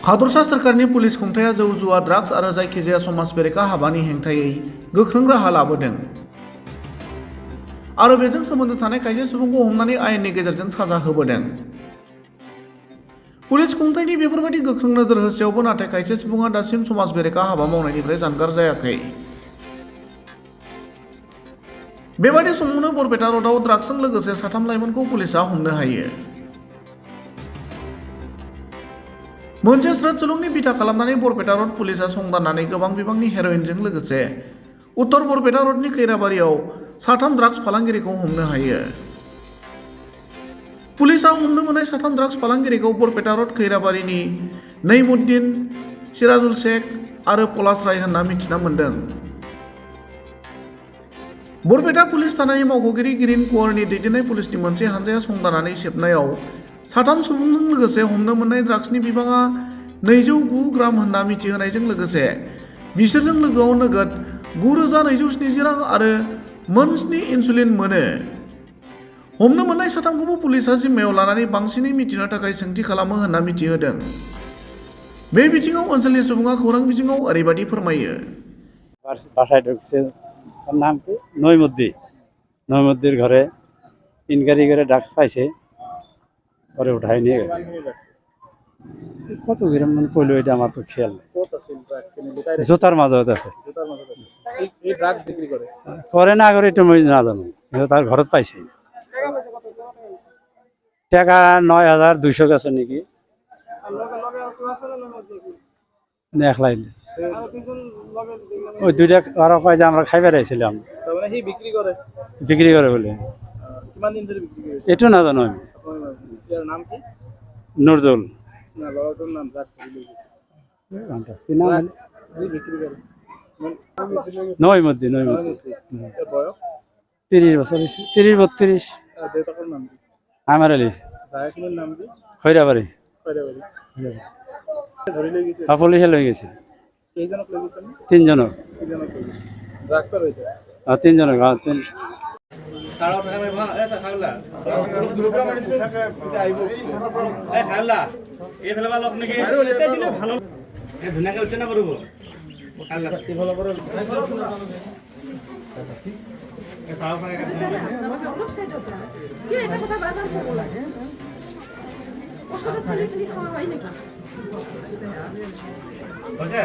हादरसा सोरखारनि पुलिस खुंथाया जौ जुवा ड्राग्स आरो जायखिजाया समाज बेरेखा हाबानि हेंथायै गोख्रों राहा लाबोदों आरो बेजों सोमोन्दो थानाय खायसे सुबुंखौ हमनानै आयेननि गेजेरजों साजा होबोदों। पुलिस खुंथायनि बेफोरबायदि गोख्रों नोजोर होसेयावबो नाथाय खायसे सुबुङा दासिम समाज बेरेखा हाबा मावनायनिफ्राय जानगार जायाखै। बेबायदि समावनो बरपेटा रडआव ड्राग्सजों लोगोसे 3 लाइमोनखौ पुलिसआ हमनो हायो। मोनसे स्रोद सुलुंनि बिथा खालामनानै बरपेटा रड पुलिसआ संदाननानै गोबां बिबांनि हेर'इनजों लोगोसे उत्तर बरपेटा रडनि खैराबारियाव 3 ड्राग्स फालांगिरिखौ हमनो हायो। पुलिसआ हमनो मोननाय 3 ड्राग्स फालांगिरिखौ बरपेटा रड खैराबारिनि नईमुद्दीन, सिराजुल शेख आरो पलाश राय होनना मिथिना मोन्दों। बरपेटा पुलिस थानानि मावख'गिरि गिरीन कुंवरनि दैदेननाय पुलिसनि मोनसे हानजाया संदाननानै सेबनायाव 3 सुबुंजों लोगोसे हमनो मोननाय ड्राग्सनि बिबाङा 209 ग्राम होनना मिथिहोनायजों लोगोसे बिसोरजों लोगोआव नोगोद 9,270 रां आरो मोन 7 इन्सुलिन मोनो। हमनो मोननाय 3खौबो पुलिसआ जिम्मायाव लानानै बांसिनै मिथिनो थाखाय सोंथि खालामो होनना मिथिहोदों। बे बिथिङाव ओनसोलनि सुबुङा खौरां बिजोङाव ओरैबायदि फोरमायो। বাসায় ঢুকছে, তার নাম কি নইমুদ্দির ঘরে ইনকোয়ারি করে ড্রাগস পাইছে, পরে উঠাই নিয়ে গেছে। কত গ্রাম মানে পড়লো এটা আমার তো খেয়াল নেই। জুতার মাঝে আছে করে না করে এটা মই না জানো, তার ঘরত পাইছে টাকা 9,200 গেছে নাকি একলাই ওই 2টা ওরা কয় যে আমরা খাইবার আইছিলাম। বিক্রি করে বলে এটা না জানো আমি। নজরুল নইমুদ্দিন 30 বছর 30-32 আমার আলী খৈরাবাড়ি পুলিশে লই গেছে 3 জনক 3 জনক ওটা